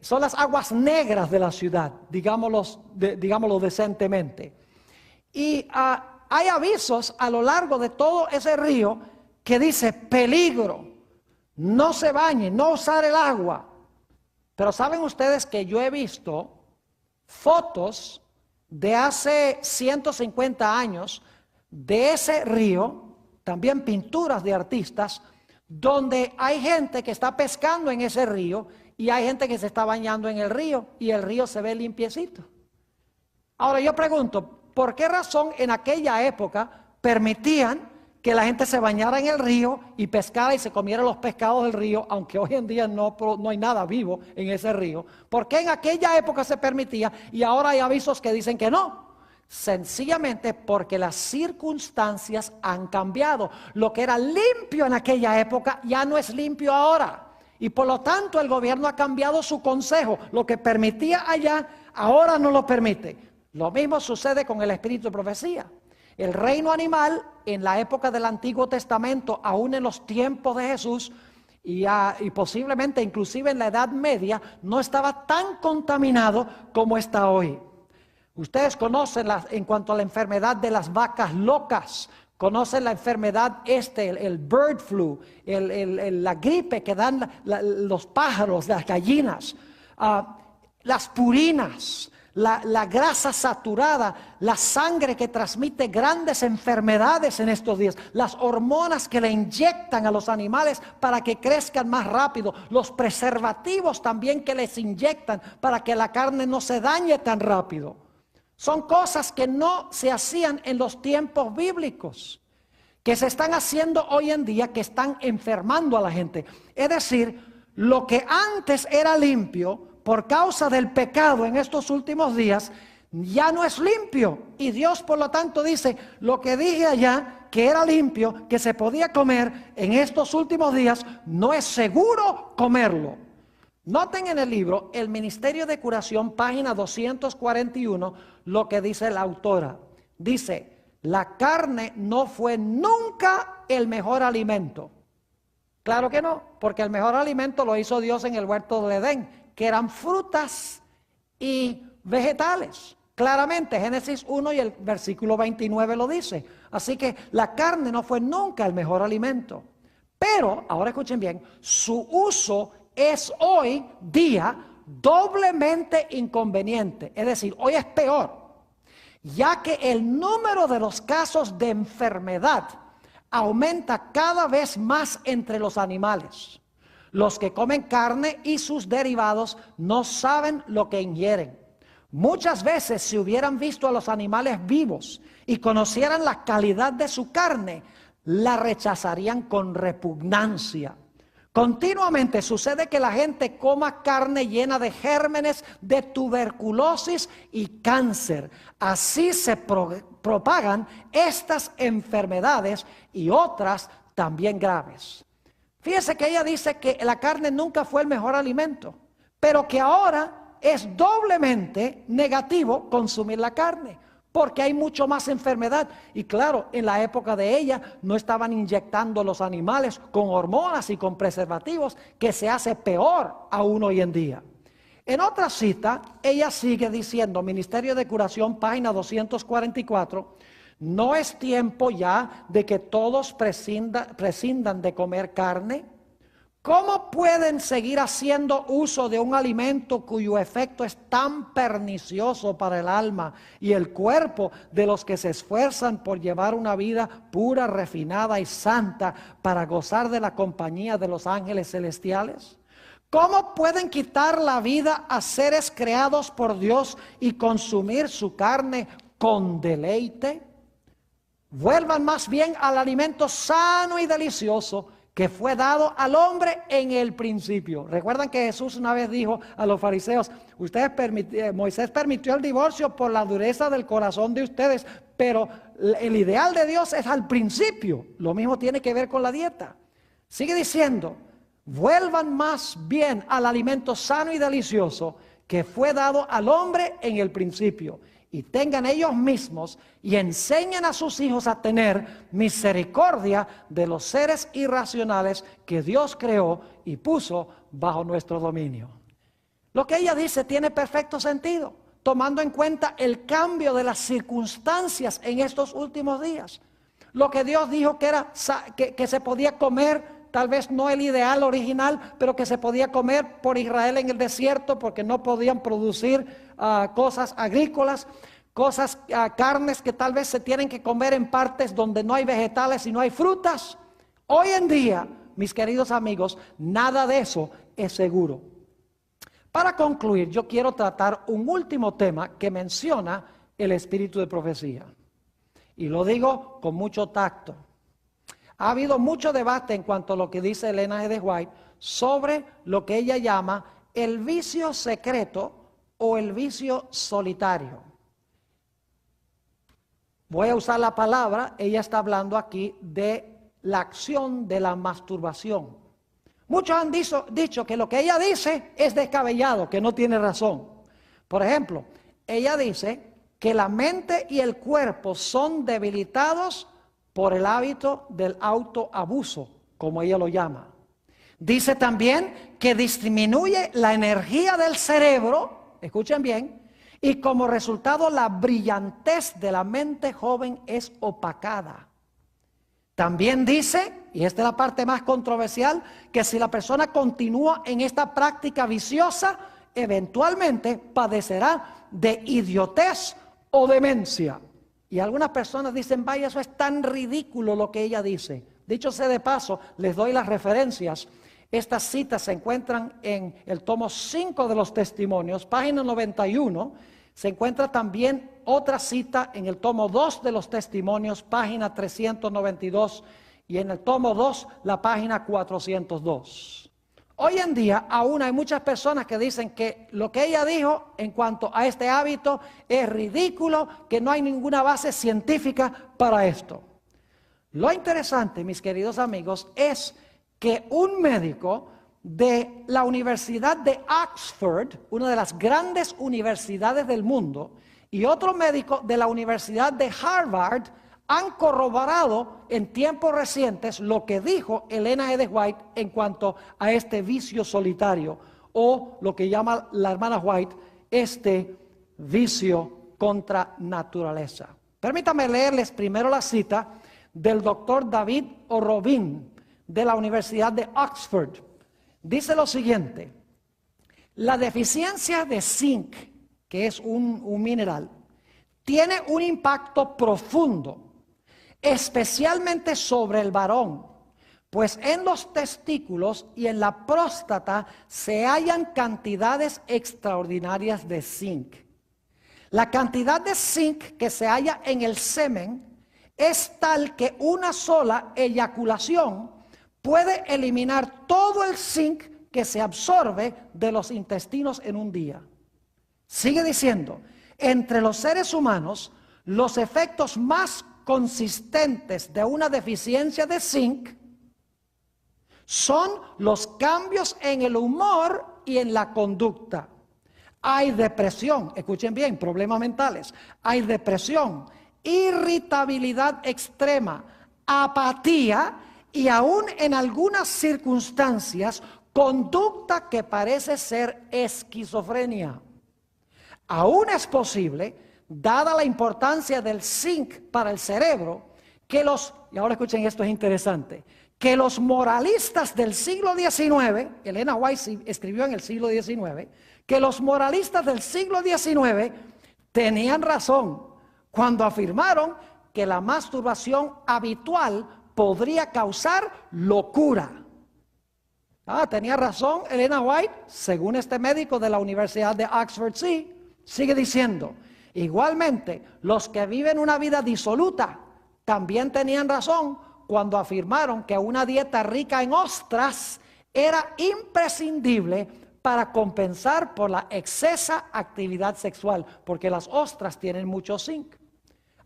son las aguas negras de la ciudad, digámoslo decentemente. Y hay avisos a lo largo de todo ese río que dice: peligro, no se bañen, no usar el agua. Pero saben ustedes que yo he visto fotos de hace 150 años de ese río, también pinturas de artistas, donde hay gente que está pescando en ese río y hay gente que se está bañando en el río y el río se ve limpiecito. Ahora yo pregunto, ¿por qué razón en aquella época permitían que la gente se bañara en el río y pescara y se comiera los pescados del río, aunque hoy en día no hay nada vivo en ese río? ¿Por qué en aquella época se permitía y ahora hay avisos que dicen que no? Sencillamente porque las circunstancias han cambiado. Lo que era limpio en aquella época ya no es limpio ahora. Y por lo tanto el gobierno ha cambiado su consejo. Lo que permitía allá, ahora no lo permite. Lo mismo sucede con el espíritu de profecía. El reino animal en la época del Antiguo Testamento, aún en los tiempos de Jesús, y posiblemente inclusive en la Edad Media, no estaba tan contaminado como está hoy. Ustedes conocen en cuanto a la enfermedad de las vacas locas, conocen la enfermedad el bird flu, la gripe que dan los pájaros, las gallinas, las purinas, la grasa saturada, la sangre que transmite grandes enfermedades en estos días, las hormonas que le inyectan a los animales para que crezcan más rápido, los preservativos también que les inyectan para que la carne no se dañe tan rápido. Son cosas que no se hacían en los tiempos bíblicos, que se están haciendo hoy en día, que están enfermando a la gente. Es decir, lo que antes era limpio, por causa del pecado en estos últimos días, ya no es limpio. Y Dios, por lo tanto, dice, lo que dije allá, que era limpio, que se podía comer en estos últimos días, no es seguro comerlo. Noten en el libro, El Ministerio de Curación, página 241, lo que dice la autora. Dice, la carne no fue nunca el mejor alimento. Claro que no, porque el mejor alimento lo hizo Dios en el huerto del Edén, que eran frutas y vegetales. Claramente, Génesis 1 y el versículo 29 lo dice. Así que la carne no fue nunca el mejor alimento. Pero, ahora escuchen bien, su uso es hoy día doblemente inconveniente. Es decir, hoy es peor, ya que el número de los casos de enfermedad aumenta cada vez más entre los animales. Los que comen carne y sus derivados no saben lo que ingieren. Muchas veces, si hubieran visto a los animales vivos y conocieran la calidad de su carne, la rechazarían con repugnancia. Continuamente sucede que la gente coma carne llena de gérmenes de tuberculosis y cáncer. Así se propagan estas enfermedades y otras también graves. Fíjese que ella dice que la carne nunca fue el mejor alimento, pero que ahora es doblemente negativo consumir la carne, porque hay mucho más enfermedad. Y claro, en la época de ella no estaban inyectando los animales con hormonas y con preservativos, que se hace peor aún hoy en día. En otra cita, ella sigue diciendo, Ministerio de Curación, página 244, no es tiempo ya de que todos prescindan de comer carne. ¿Cómo pueden seguir haciendo uso de un alimento cuyo efecto es tan pernicioso para el alma y el cuerpo de los que se esfuerzan por llevar una vida pura, refinada y santa para gozar de la compañía de los ángeles celestiales? ¿Cómo pueden quitar la vida a seres creados por Dios y consumir su carne con deleite? Vuelvan más bien al alimento sano y delicioso que fue dado al hombre en el principio. Recuerdan que Jesús una vez dijo a los fariseos, Moisés permitió el divorcio por la dureza del corazón de ustedes, pero el ideal de Dios es al principio. Lo mismo tiene que ver con la dieta. Sigue diciendo, vuelvan más bien al alimento sano y delicioso que fue dado al hombre en el principio. Y tengan ellos mismos y enseñen a sus hijos a tener misericordia de los seres irracionales que Dios creó y puso bajo nuestro dominio. Lo que ella dice tiene perfecto sentido, tomando en cuenta el cambio de las circunstancias en estos últimos días. Lo que Dios dijo que se podía comer, tal vez no el ideal original, pero que se podía comer por Israel en el desierto porque no podían producir cosas agrícolas, carnes que tal vez se tienen que comer en partes donde no hay vegetales y no hay frutas. Hoy en día, mis queridos amigos, nada de eso es seguro. Para concluir, yo quiero tratar un último tema que menciona el espíritu de profecía. Y lo digo con mucho tacto. Ha habido mucho debate en cuanto a lo que dice Elena G. de White sobre lo que ella llama el vicio secreto o el vicio solitario. Voy a usar la palabra, ella está hablando aquí de la acción de la masturbación. Muchos han dicho que lo que ella dice es descabellado, que no tiene razón. Por ejemplo, ella dice que la mente y el cuerpo son debilitados por el hábito del autoabuso, como ella lo llama. Dice también que disminuye la energía del cerebro, escuchen bien, y como resultado la brillantez de la mente joven es opacada. También dice, y esta es la parte más controversial, que si la persona continúa en esta práctica viciosa, eventualmente padecerá de idiotez o demencia. Y algunas personas dicen, vaya, eso es tan ridículo lo que ella dice. Dicho sea de paso, les doy las referencias. Estas citas se encuentran en el tomo 5 de los testimonios, página 91. Se encuentra también otra cita en el tomo 2 de los testimonios, página 392, y en el tomo 2, la página 402. Hoy en día aún hay muchas personas que dicen que lo que ella dijo en cuanto a este hábito es ridículo, que no hay ninguna base científica para esto. Lo interesante, mis queridos amigos, es que un médico de la Universidad de Oxford, una de las grandes universidades del mundo, y otro médico de la Universidad de Harvard han corroborado en tiempos recientes lo que dijo Elena G. White en cuanto a este vicio solitario, o lo que llama la hermana White, este vicio contra naturaleza. Permítanme leerles primero la cita del doctor David O'Robin de la Universidad de Oxford. Dice lo siguiente: la deficiencia de zinc, que es un mineral, tiene un impacto profundo, especialmente sobre el varón, pues en los testículos y en la próstata se hallan cantidades extraordinarias de zinc. La cantidad de zinc que se halla en el semen es tal que una sola eyaculación puede eliminar todo el zinc que se absorbe de los intestinos en un día. Sigue diciendo, entre los seres humanos, los efectos más consistentes de una deficiencia de zinc son los cambios en el humor y en la conducta. Hay depresión, escuchen bien, problemas mentales, hay depresión, irritabilidad extrema, apatía y aún en algunas circunstancias, conducta que parece ser esquizofrenia. Aún es posible, dada la importancia del zinc para el cerebro, que y ahora escuchen, esto es interesante, que los moralistas del siglo XIX, Elena White escribió en el siglo XIX, que los moralistas del siglo XIX tenían razón cuando afirmaron que la masturbación habitual podría causar locura. Tenía razón Elena White, según este médico de la Universidad de Oxford. Sigue diciendo, igualmente, los que viven una vida disoluta también tenían razón cuando afirmaron que una dieta rica en ostras era imprescindible para compensar por la excesa actividad sexual, porque las ostras tienen mucho zinc.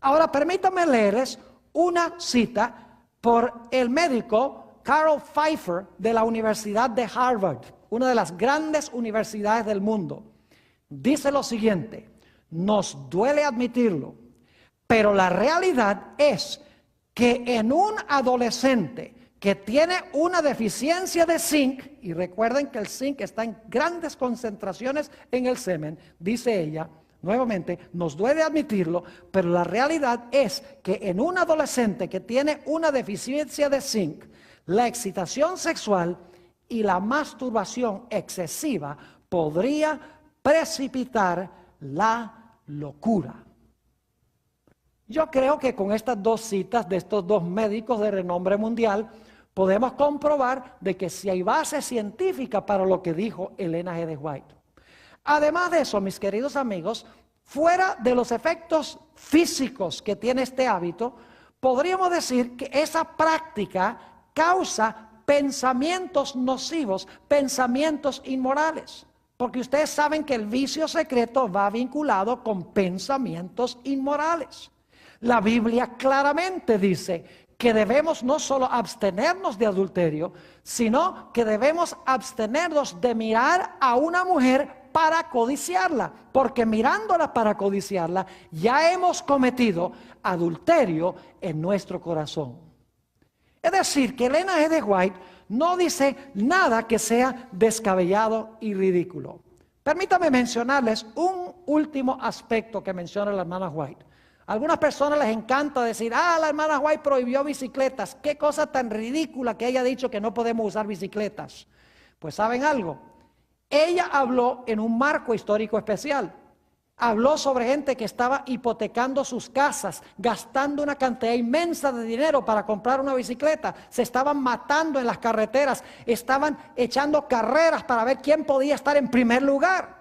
Ahora permítanme leerles una cita por el médico Carl Pfeiffer de la Universidad de Harvard, una de las grandes universidades del mundo. Dice lo siguiente: nos duele admitirlo, pero la realidad es que en un adolescente que tiene una deficiencia de zinc, y recuerden que el zinc está en grandes concentraciones en el semen, dice ella, nuevamente, nos duele admitirlo, pero la realidad es que en un adolescente que tiene una deficiencia de zinc, la excitación sexual y la masturbación excesiva podría precipitar la locura. Yo creo que con estas dos citas de estos dos médicos de renombre mundial podemos comprobar de que sí hay base científica para lo que dijo Elena G. White. Además de eso, mis queridos amigos, fuera de los efectos físicos que tiene este hábito, podríamos decir que esa práctica causa pensamientos nocivos, pensamientos inmorales. Porque ustedes saben que el vicio secreto va vinculado con pensamientos inmorales. La Biblia claramente dice que debemos no solo abstenernos de adulterio, sino que debemos abstenernos de mirar a una mujer para codiciarla, porque mirándola para codiciarla ya hemos cometido adulterio en nuestro corazón. Es decir, que Elena G. de White no dice nada que sea descabellado y ridículo. Permítame mencionarles un último aspecto que menciona la hermana White. A algunas personas les encanta decir, la hermana White prohibió bicicletas. Qué cosa tan ridícula que haya dicho que no podemos usar bicicletas. Pues ¿saben algo? Ella habló en un marco histórico especial. Habló sobre gente que estaba hipotecando sus casas, gastando una cantidad inmensa de dinero para comprar una bicicleta. Se estaban matando en las carreteras, estaban echando carreras para ver quién podía estar en primer lugar.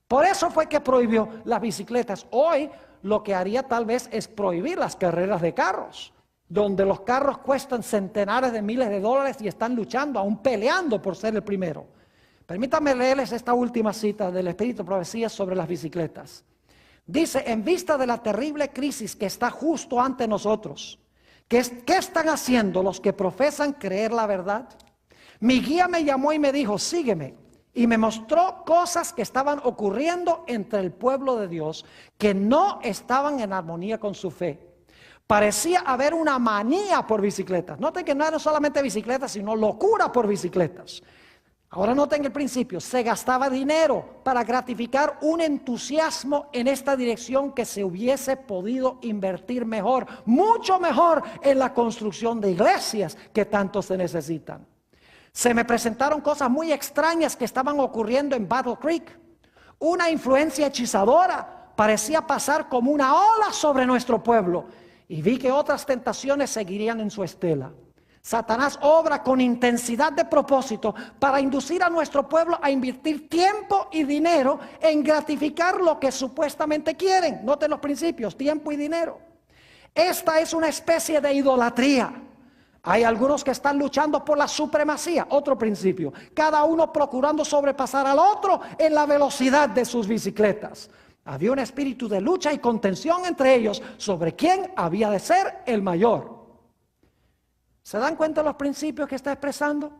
Por eso fue que prohibió las bicicletas. Hoy lo que haría tal vez es prohibir las carreras de carros, donde los carros cuestan centenares de miles de dólares y están luchando, aún peleando por ser el primero. Permítanme leerles esta última cita del Espíritu de Profecía sobre las bicicletas. Dice, en vista de la terrible crisis que está justo ante nosotros, ¿qué están haciendo los que profesan creer la verdad? Mi guía me llamó y me dijo, sígueme. Y me mostró cosas que estaban ocurriendo entre el pueblo de Dios que no estaban en armonía con su fe. Parecía haber una manía por bicicletas. Noten que no era solamente bicicletas, sino locura por bicicletas. Ahora noten el principio, se gastaba dinero para gratificar un entusiasmo en esta dirección que se hubiese podido invertir mejor, mucho mejor en la construcción de iglesias que tanto se necesitan. Se me presentaron cosas muy extrañas que estaban ocurriendo en Battle Creek. Una influencia hechizadora parecía pasar como una ola sobre nuestro pueblo y vi que otras tentaciones seguirían en su estela. Satanás obra con intensidad de propósito para inducir a nuestro pueblo a invertir tiempo y dinero en gratificar lo que supuestamente quieren. Noten los principios, tiempo y dinero. Esta es una especie de idolatría. Hay algunos que están luchando por la supremacía, otro principio. Cada uno procurando sobrepasar al otro en la velocidad de sus bicicletas. Había un espíritu de lucha y contención entre ellos sobre quién había de ser el mayor. ¿Se dan cuenta de los principios que está expresando?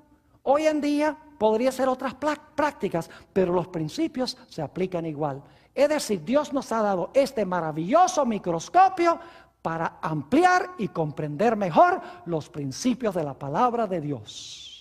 Hoy en día podría ser otras prácticas, pero los principios se aplican igual. Es decir, Dios nos ha dado este maravilloso microscopio para ampliar y comprender mejor los principios de la palabra de Dios.